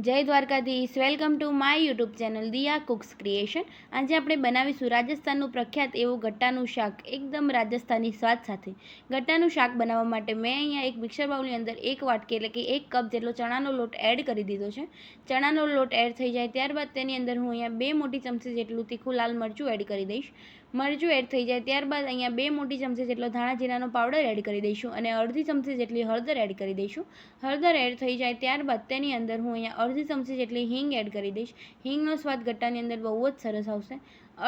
જય Dwarkadhish, welcome to my YouTube channel Diya cooks creation. આજે આપણે બનાવીશું રાજસ્થાનનું પ્રખ્યાત એવું ગટ્ટાનું શાક, એકદમ રાજસ્થાની સ્વાદ સાથે। ગટ્ટાનું શાક બનાવવા માટે મેં અહીંયા એક મિક્સર બાઉલની અંદર એક વાટકી એટલે કે 1 કપ જેટલો ચણાનો લોટ એડ કરી દીધો છે। ચણાનો લોટ એડ થઈ જાય ત્યારબાદ તેની અંદર હું અહીંયા 2 મોટી ચમચી જેટલું તીખું લાલ મરચું એડ કરી દઈશ। મરચું એડ થઈ જાય ત્યારબાદ અહીંયા 2 મોટી ચમચી જેટલો ધાણા જીરાનો પાવડર એડ કરી દઈશું અને અડધી ચમચી જેટલી હળદર એડ કરી દઈશું। હળદર એડ થઈ જાય ત્યારબાદ તેની અંદર હું અહીંયા અડધી ચમચી જેટલી હિંગ એડ કરી દઈશ। હિંગનો સ્વાદ ગટ્ટાની અંદર બહુ જ સરસ આવશે।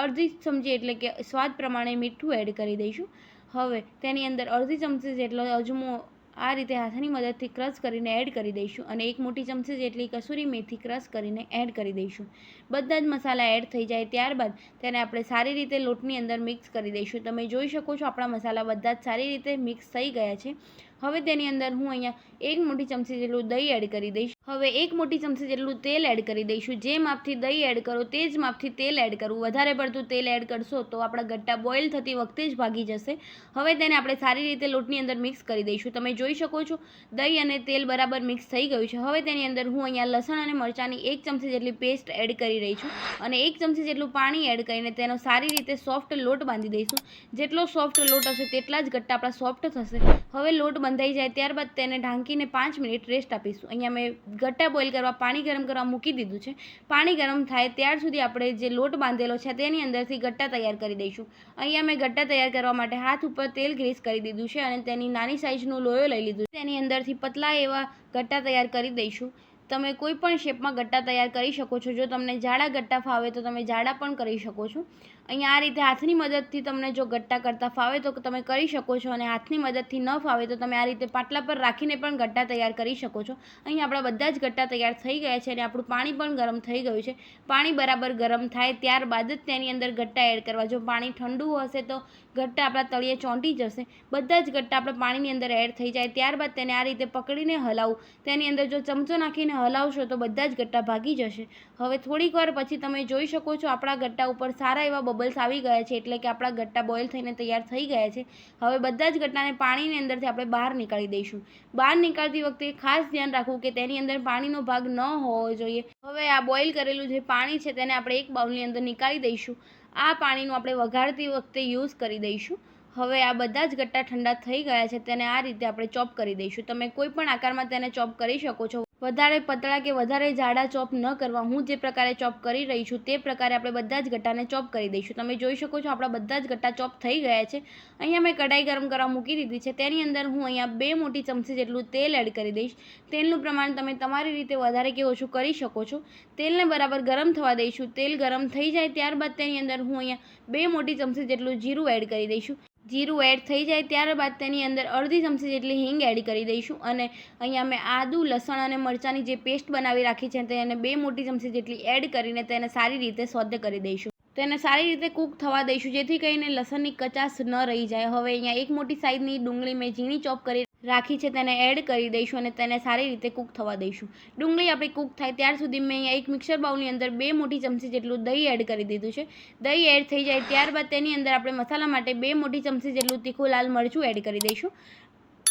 અડધી ચમચી એટલે કે સ્વાદ પ્રમાણે મીઠું એડ કરી દઈશું। હવે તેની અંદર અડધી ચમચી જેટલો અજમો આ રીતે હાથની મદદથી ક્રશ કરીને એડ કરી દઈશું અને 1 મોટી ચમચી જેટલી કસૂરી મેથી ક્રશ કરીને એડ કરી દઈશું। બધા જ મસાલા એડ થઈ જાય ત્યારબાદ તેને આપણે સારી રીતે લોટની અંદર મિક્સ કરી દઈશું। તમે જોઈ શકો છો આપણા મસાલા બધા જ સારી રીતે મિક્સ થઈ ગયા છે। હવે તેની અંદર હું અહીંયા 1 મોટી ચમચી જેટલું દહીં એડ કરી દઈશ। હવે 1 મોટી ચમચી જેટલું તેલ એડ કરી દઈશું। જે માપથી દહીં એડ કરો તે જ માપથી તેલ એડ કરવું। વધારે પડતું તેલ એડ કરશો તો આપણા ગટ્ટા બોઇલ થતી વખતે જ ભાગી જશે। હવે તેને આપણે સારી રીતે લોટની અંદર મિક્સ કરી દઈશું। તમે જોઈ શકો છો દહીં અને તેલ બરાબર મિક્સ થઈ ગયું છે। હવે તેની અંદર હું અહીંયા લસણ અને મરચાંની 1 ચમચી જેટલી પેસ્ટ એડ કરી રહી છું અને 1 ચમચી જેટલું પાણી એડ કરીને તેનો સારી રીતે સોફ્ટ લોટ બાંધી દઈશું। જેટલો સોફ્ટ લોટ હશે તેટલા જ ગટ્ટા આપણા સોફ્ટ થશે। હવે લોટ બંધાઈ જાય ત્યારબાદ તેને ઢાંકીને 5 મિનિટ રેસ્ટ આપીશું। અહીંયા મેં ગટ્ટા બોઇલ કરવા પાણી ગરમ કરવા મૂકી દીધું છે। પાણી ગરમ થાય ત્યાર સુધી આપણે જે લોટ બાંધેલો છે તેની અંદરથી ગટ્ટા તૈયાર કરી દઈશું। અહીંયા મેં ગટ્ટા તૈયાર કરવા માટે હાથ ઉપર તેલ ગ્રીસ કરી દીધું છે અને તેની નાની સાઇઝનું લોયો લઈ લીધું છે। તેની અંદરથી પતલા એવા ગટ્ટા તૈયાર કરી દઈશું। તમે કોઈ પણ શેપમાં ગટ્ટા તૈયાર કરી શકો છો। જો તમને જાડા ગટ્ટા ફાવે તો તમે જાડા પણ કરી શકો છો। અહીંયા આ રીતે હાથની મદદથી તમને જો ગટ્ટા કરતા ફાવે તો તમે કરી શકો છો અને હાથની મદદથી ન ફાવે તો તમે આ રીતે પાટલા પર રાખીને પણ ગટ્ટા તૈયાર કરી શકો છો। અહીં આપણા બધા જ ગટ્ટા તૈયાર થઈ ગયા છે અને આપણું પાણી પણ ગરમ થઈ ગયું છે। પાણી બરાબર ગરમ થાય ત્યારબાદ જ તેની અંદર ગટ્ટા એડ કરવા। જો પાણી ઠંડુ હશે તો ગટ્ટા આપણા તળિયે ચોંટી જશે। બધા જ ગટ્ટા આપણા પાણીની અંદર એડ થઈ જાય ત્યારબાદ તેને આ રીતે પકડીને હલાવું। તેની અંદર જો ચમચો નાખીને હલાવશો તો બધા જ ગટ્ટા ભાગી જશે। હવે થોડીક વાર પછી તમે જોઈ શકો છો આપણા ગટ્ટા ઉપર સારા એવા બબલ્સ આવી ગયા છે એટલે કે આપણા ગટ્ટા બોઇલ થઈને તૈયાર થઈ ગયા છે। હવે બધા જ ગટ્ટાને પાણીની અંદરથી આપણે બહાર નીકાળી દઈશું। બહાર નીકાળતી વખતે ખાસ ધ્યાન રાખવું કે તેની અંદર પાણીનો ભાગ ન હોવો જોઈએ। હવે આ બોઇલ કરેલું જે પાણી છે તેને આપણે એક બાઉલની અંદર નીકાળી દઈશું। આ પાણીનો આપણે વઘારતી વખતે યુઝ કરી દઈશું। હવે આ બધા જ ગટ્ટા ઠંડા થઈ ગયા છે તેને આ રીતે આપણે ચોપ કરી દઈશું। તમે કોઈ પણ આકારમાં તેને ચોપ કરી શકો છો। વધારે પતળા કે વધારે જાડા ચોપ ન કરવા। હું જે પ્રકારે ચોપ કરી રહી છું તે પ્રકારે આપણે બધા જ ગટ્ટાને ચોપ કરી દઈશું। તમે જોઈ શકો છો આપણા બધા જ ગટ્ટા ચોપ થઈ ગયા છે। અહીંયા મેં કઢાઈ ગરમ કરવા મૂકી દીધી છે। તેની અંદર હું અહીંયા 2 મોટી ચમચી જેટલું તેલ એડ કરી દઈશ। તેલનું પ્રમાણ તમે તમારી રીતે વધારે કે ઓછું કરી શકો છો। તેલને બરાબર ગરમ થવા દઈશું। તેલ ગરમ થઈ જાય ત્યારબાદ તેની અંદર હું અહીંયા 2 મોટી ચમચી જેટલું જીરું એડ કરી દઈશું। જીરું એડ થઈ જાય ત્યારબાદ તેની અંદર અડધી ચમચી જેટલી હિંગ એડ કરી દઈશું અને અહીંયા મેં આદુ લસણ અને મરચાંની જે પેસ્ટ બનાવી રાખી છે તેને 2 મોટી ચમચી જેટલી એડ કરીને તેને સારી રીતે સોતે કરી દઈશું। તેને સારી રીતે કૂક થવા દઈશું જેથી કરીને લસણની કચાશ ન રહી જાય। હવે અહીંયા 1 મોટી સાઇઝની ડુંગળી મેં ઝીણી ચોપ કરી રાખી છે તેને એડ કરી દઈશું અને તેને સારી રીતે કૂક થવા દઈશું। ડુંગળી આપણી કૂક થાય ત્યાર સુધી મેં અહીંયા એક મિક્સર બાઉલની અંદર 2 મોટી ચમચી જેટલું દહીં એડ કરી દીધું છે। દહીં એડ થઈ જાય ત્યારબાદ તેની અંદર આપણે મસાલા માટે 2 મોટી ચમચી જેટલું તીખું લાલ મરચું એડ કરી દઈશું।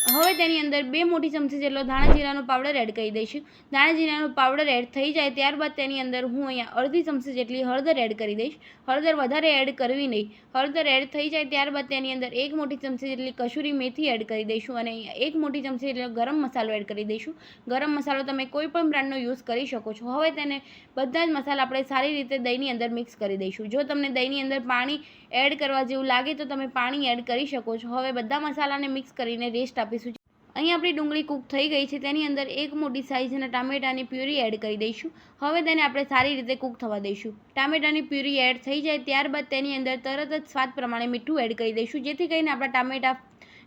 હવે તેની અંદર 2 મોટી ચમચી જેટલો ધાણા જીરાનો પાવડર એડ કરી દઈશું। ધાણા જીરાનો પાવડર એડ થઈ જાય ત્યારબાદ તેની અંદર હું અહીંયા અડધી ચમચી જેટલી હળદર એડ કરી દઈશ। હળદર વધારે એડ કરવી નહીં। હળદર એડ થઈ જાય ત્યારબાદ તેની અંદર 1 મોટી ચમચી જેટલી કસૂરી મેથી એડ કરી દઈશું અને 1 મોટી ચમચી જેટલો ગરમ મસાલો એડ કરી દઈશું। ગરમ મસાલો તમે કોઈ પણ બ્રાન્ડનો યુઝ કરી શકો છો। હવે તેને બધા જ મસાલા આપણે સારી રીતે દહીંની અંદર મિક્સ કરી દઈશું। જો તમને દહીંની અંદર પાણી એડ કરવા જેવું લાગે તો તમે પાણી એડ કરી શકો છો। હવે બધા મસાલાને મિક્સ કરીને રેસ્ટ આપીશું। અહીં આપણી ડુંગળી કૂક થઈ ગઈ છે। તેની અંદર 1 મોટી સાઇઝના ટામેટાની પ્યુરી એડ કરી દઈશું। હવે તેને આપણે સારી રીતે કૂક થવા દઈશું। ટામેટાની પ્યુરી એડ થઈ જાય ત્યારબાદ તેની અંદર તરત જ સ્વાદ પ્રમાણે મીઠું એડ કરી દઈશું જેથી કરીને આપણા ટામેટા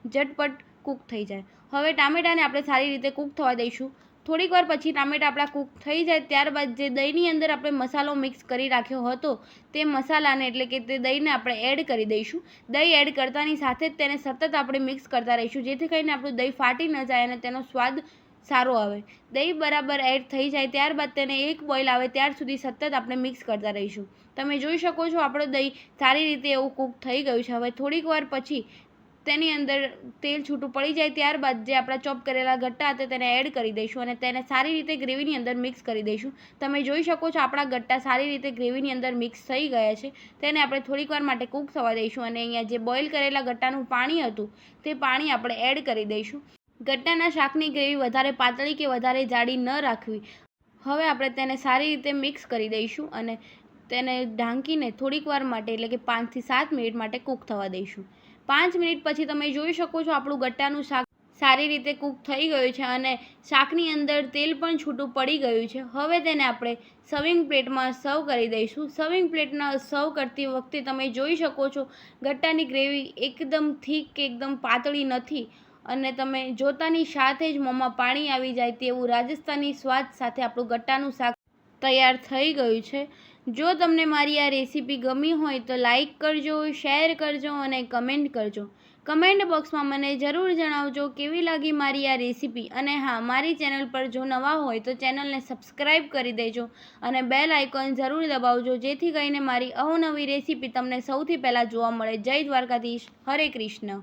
ઝટપટ કૂક થઈ જાય। હવે ટામેટાને આપણે સારી રીતે કૂક થવા દઈશું। થોડીક વાર પછી ટામેટા આપણા કૂક થઈ જાય ત્યારબાદ જે દહીંની અંદર આપણે મસાલો મિક્સ કરી રાખ્યો હતો તે મસાલાને એટલે કે તે દહીંને આપણે એડ કરી દઈશું। દહીં એડ કરતાની સાથે જ તેને સતત આપણે મિક્સ કરતા રહીશું જેથી કરીને આપણું દહીં ફાટી ન જાય અને તેનો સ્વાદ સારો આવે। દહીં બરાબર એડ થઈ જાય ત્યારબાદ તેને એક બોઇલ આવે ત્યાર સુધી સતત આપણે મિક્સ કરતા રહીશું। તમે જોઈ શકો છો આપણું દહીં સારી રીતે એવું કૂક થઈ ગયું છે। હવે થોડીક વાર પછી તેની અંદર તેલ છૂટું પડી જાય ત્યારબાદ જે આપણા ચોપ કરેલા ગટ્ટા હતા તેને એડ કરી દઈશું અને તેને સારી રીતે ગ્રેવીની અંદર મિક્સ કરી દઈશું. તમે જોઈ શકો છો આપણા ગટ્ટા સારી રીતે ગ્રેવીની અંદર મિક્સ થઈ ગયા છે. તેને આપણે થોડીક વાર માટે કૂક થવા દઈશું અને અહીંયા જે બોઇલ કરેલા ગટ્ટાનું પાણી હતું તે પાણી આપણે એડ કરી દઈશું. ગટ્ટાના શાકની ગ્રેવી વધારે પાતળી કે વધારે જાડી ન રાખવી. હવે આપણે તેને સારી રીતે મિક્સ કરી દઈશું અને તેને ઢાંકીને થોડીક વાર માટે એટલે કે 5 થી 7 મિનિટ માટે કૂક થવા દઈશું. 5 મિનિટ પછી તમે જોઈ શકો છો આપણું ગટ્ટાનું શાક સારી રીતે કૂક થઈ ગયું છે અને શાકની અંદર તેલ પણ છૂટું પડી ગયું છે. હવે તેને આપણે સર્વિંગ પ્લેટમાં સર્વ કરી દઈશું. સર્વિંગ પ્લેટમાં સર્વ કરતી વખતે તમે જોઈ શકો છો ગટ્ટાની ગ્રેવી એકદમ થીક કે એકદમ પાતળી નથી અને તમે જોતાની સાથે જ મોંમાં પાણી આવી જાય તેવું રાજસ્થાની સ્વાદ સાથે આપણું ગટ્ટાનું શાક તૈયાર થઈ ગયું છે. જો તમને મારી આ રેસીપી ગમી હોય તો લાઈક કરજો, શેર કરજો અને કમેન્ટ કરજો. કમેન્ટ બોક્સમાં મને જરૂર જણાવજો કેવી લાગી મારી આ રેસીપી. અને હા, મારી ચેનલ પર જો નવા હોય તો ચેનલને સબસ્ક્રાઈબ કરી દેજો અને બેલ આઇકોન જરૂર દબાવજો જેથી કરીને મારી અવનવી રેસીપી તમને સૌથી પહેલાં જોવા મળે. જય દ્વારકાધીશ. હરે કૃષ્ણ.